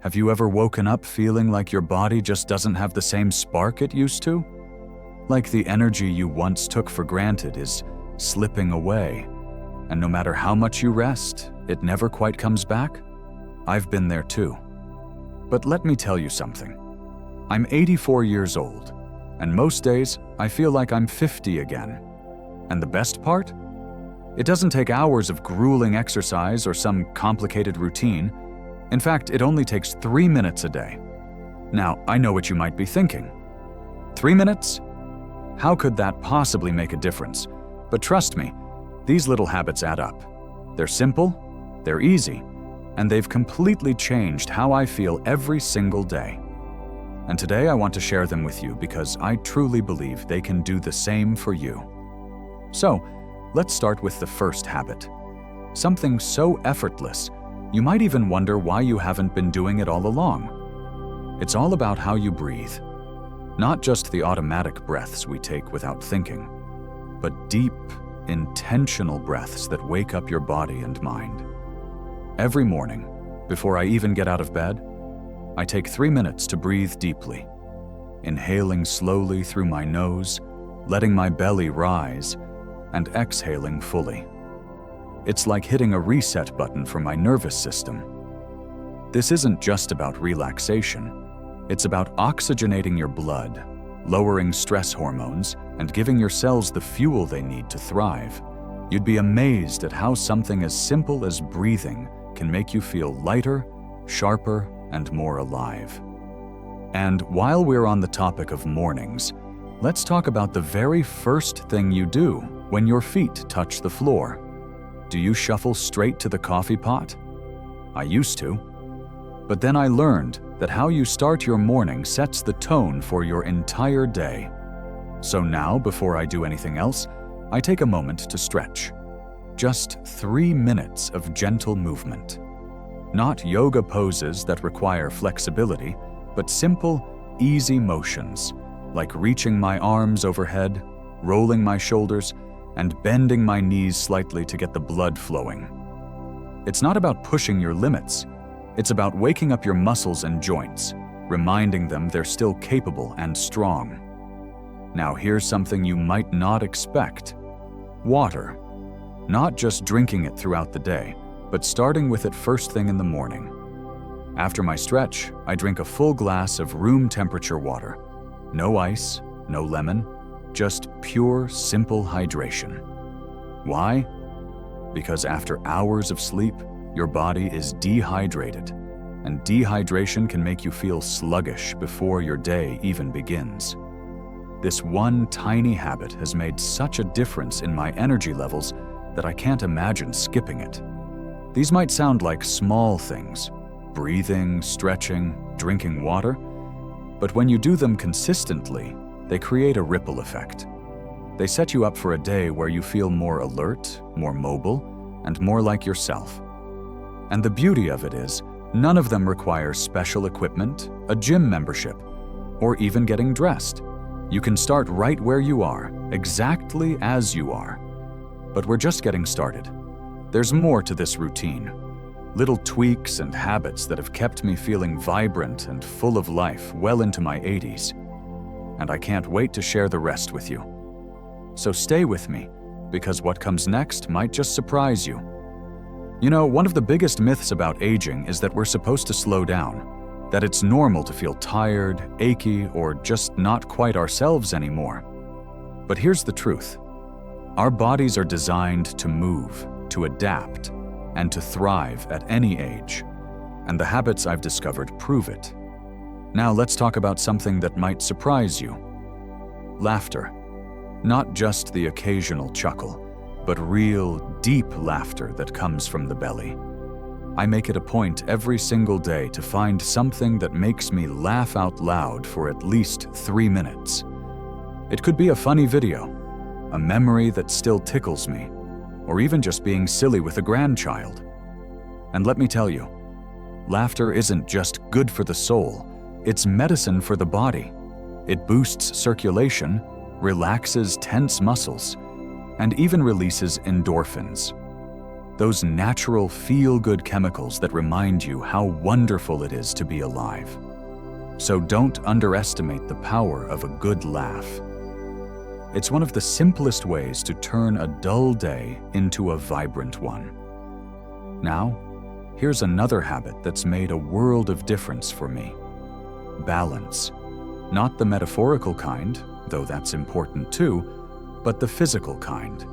Have you ever woken up feeling like your body just doesn't have the same spark it used to? Like the energy you once took for granted is slipping away, and no matter how much you rest, it never quite comes back? I've been there too. But let me tell you something. I'm 84 years old, and most days I feel like I'm 50 again. And the best part? It doesn't take hours of grueling exercise or some complicated routine. In fact, it only takes 3 minutes a day. Now, I know what you might be thinking. 3 minutes? How could that possibly make a difference? But trust me, these little habits add up. They're simple, they're easy, and they've completely changed how I feel every single day. And today I want to share them with you because I truly believe they can do the same for you. So, let's start with the first habit. Something so effortless, you might even wonder why you haven't been doing it all along. It's all about how you breathe. Not just the automatic breaths we take without thinking, but deep, intentional breaths that wake up your body and mind. Every morning, before I even get out of bed, I take 3 minutes to breathe deeply, inhaling slowly through my nose, letting my belly rise, and exhaling fully. It's like hitting a reset button for my nervous system. This isn't just about relaxation. It's about oxygenating your blood, lowering stress hormones, and giving your cells the fuel they need to thrive. You'd be amazed at how something as simple as breathing can make you feel lighter, sharper, and more alive. And while we're on the topic of mornings, let's talk about the very first thing you do when your feet touch the floor. Do you shuffle straight to the coffee pot? I used to. But then I learned that how you start your morning sets the tone for your entire day. So now, before I do anything else, I take a moment to stretch. Just 3 minutes of gentle movement. Not yoga poses that require flexibility, but simple, easy motions, like reaching my arms overhead, rolling my shoulders, and bending my knees slightly to get the blood flowing. It's not about pushing your limits. It's about waking up your muscles and joints, reminding them they're still capable and strong. Now here's something you might not expect. Water. Not just drinking it throughout the day, but starting with it first thing in the morning. After my stretch, I drink a full glass of room temperature water. No ice, no lemon, just pure, simple hydration. Why? Because after hours of sleep, your body is dehydrated, and dehydration can make you feel sluggish before your day even begins. This one tiny habit has made such a difference in my energy levels that I can't imagine skipping it. These might sound like small things, breathing, stretching, drinking water, but when you do them consistently, they create a ripple effect. They set you up for a day where you feel more alert, more mobile, and more like yourself. And the beauty of it is, none of them require special equipment, a gym membership, or even getting dressed. You can start right where you are, exactly as you are. But we're just getting started. There's more to this routine. Little tweaks and habits that have kept me feeling vibrant and full of life well into my 80s. And I can't wait to share the rest with you. So stay with me, because what comes next might just surprise you. You know, one of the biggest myths about aging is that we're supposed to slow down, that it's normal to feel tired, achy, or just not quite ourselves anymore. But here's the truth. Our bodies are designed to move, to adapt, and to thrive at any age. And the habits I've discovered prove it. Now let's talk about something that might surprise you. Laughter. Not just the occasional chuckle, but real, deep laughter that comes from the belly. I make it a point every single day to find something that makes me laugh out loud for at least 3 minutes. It could be a funny video, a memory that still tickles me, or even just being silly with a grandchild. And let me tell you, laughter isn't just good for the soul, it's medicine for the body. It boosts circulation, relaxes tense muscles, and even releases endorphins. those natural feel-good chemicals that remind you how wonderful it is to be alive. So don't underestimate the power of a good laugh. It's one of the simplest ways to turn a dull day into a vibrant one. Now, here's another habit that's made a world of difference for me. Balance. Not the metaphorical kind, though that's important too, but the physical kind.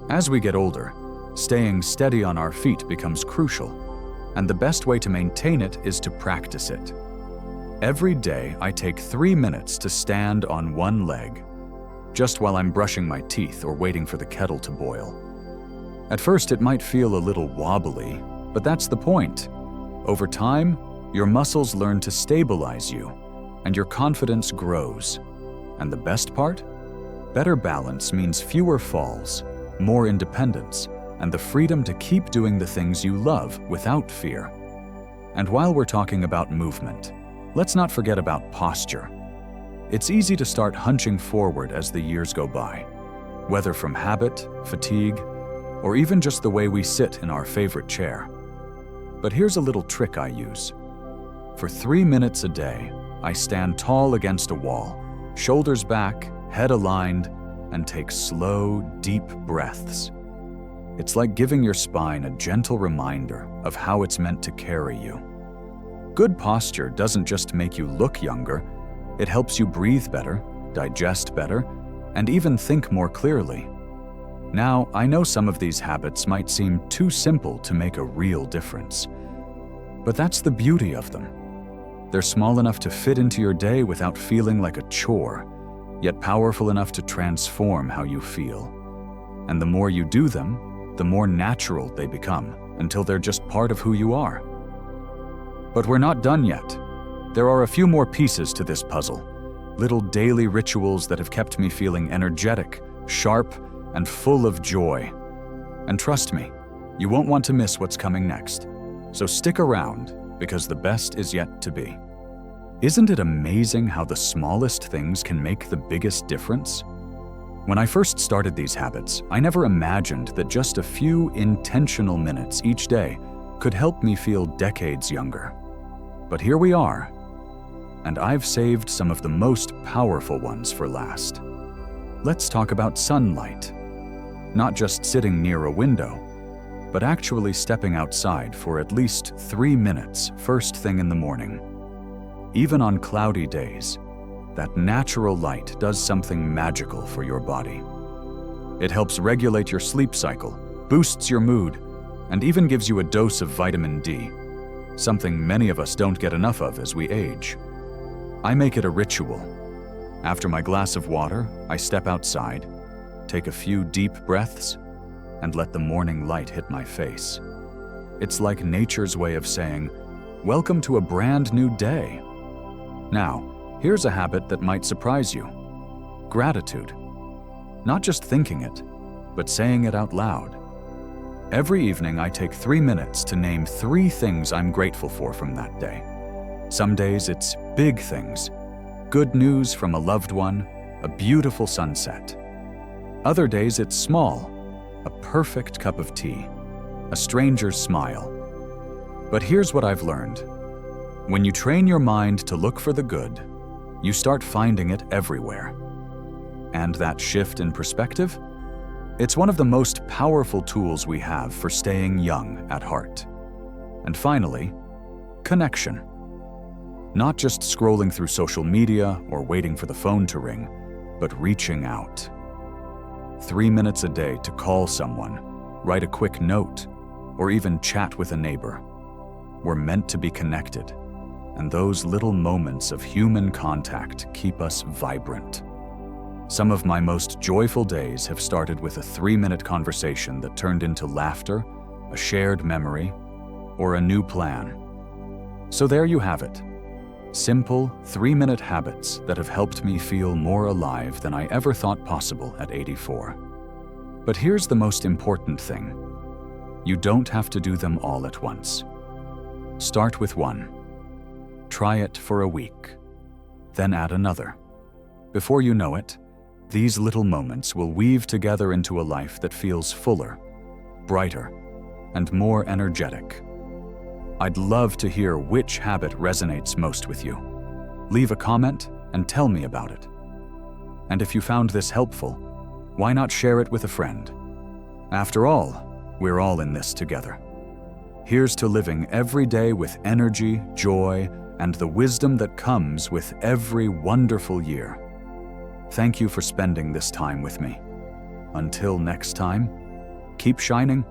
As we get older, staying steady on our feet becomes crucial, and the best way to maintain it is to practice it. Every day, I take 3 minutes to stand on one leg, just while I'm brushing my teeth or waiting for the kettle to boil. At first, it might feel a little wobbly, but that's the point. Over time, your muscles learn to stabilize you, and your confidence grows. And the best part? Better balance means fewer falls, more independence, and the freedom to keep doing the things you love without fear. And while we're talking about movement, let's not forget about posture. It's easy to start hunching forward as the years go by, whether from habit, fatigue, or even just the way we sit in our favorite chair. But here's a little trick I use. For 3 minutes a day, I stand tall against a wall, shoulders back, head aligned, and take slow, deep breaths. It's like giving your spine a gentle reminder of how it's meant to carry you. Good posture doesn't just make you look younger, it helps you breathe better, digest better, and even think more clearly. Now, I know some of these habits might seem too simple to make a real difference, but that's the beauty of them. They're small enough to fit into your day without feeling like a chore, yet powerful enough to transform how you feel. And the more you do them, the more natural they become, until they're just part of who you are. But we're not done yet. There are a few more pieces to this puzzle, little daily rituals that have kept me feeling energetic, sharp, and full of joy. And trust me, you won't want to miss what's coming next. So stick around, because the best is yet to be. Isn't it amazing how the smallest things can make the biggest difference? When I first started these habits, I never imagined that just a few intentional minutes each day could help me feel decades younger. But here we are, and I've saved some of the most powerful ones for last. Let's talk about sunlight. Not just sitting near a window, but actually stepping outside for at least 3 minutes first thing in the morning. Even on cloudy days, that natural light does something magical for your body. It helps regulate your sleep cycle, boosts your mood, and even gives you a dose of vitamin D, something many of us don't get enough of as we age. I make it a ritual. After my glass of water, I step outside, take a few deep breaths, and let the morning light hit my face. It's like nature's way of saying, "Welcome to a brand new day." Now, here's a habit that might surprise you. Gratitude. Not just thinking it, but saying it out loud. Every evening, I take 3 minutes to name 3 things I'm grateful for from that day. Some days it's big things. Good news from a loved one, a beautiful sunset. Other days it's small, a perfect cup of tea, a stranger's smile. But here's what I've learned. When you train your mind to look for the good, you start finding it everywhere. And that shift in perspective? It's one of the most powerful tools we have for staying young at heart. And finally, connection. Not just scrolling through social media or waiting for the phone to ring, but reaching out. 3 minutes a day to call someone, write a quick note, or even chat with a neighbor. We're meant to be connected, and those little moments of human contact keep us vibrant. Some of my most joyful days have started with a 3-minute conversation that turned into laughter, a shared memory, or a new plan. So there you have it. Simple 3-minute habits that have helped me feel more alive than I ever thought possible at 84. But here's the most important thing. You don't have to do them all at once. Start with one. Try it for a week. Then add another. Before you know it, these little moments will weave together into a life that feels fuller, brighter, and more energetic. I'd love to hear which habit resonates most with you. Leave a comment and tell me about it. And if you found this helpful, why not share it with a friend? After all, we're all in this together. Here's to living every day with energy, joy, and the wisdom that comes with every wonderful year. Thank you for spending this time with me. Until next time, keep shining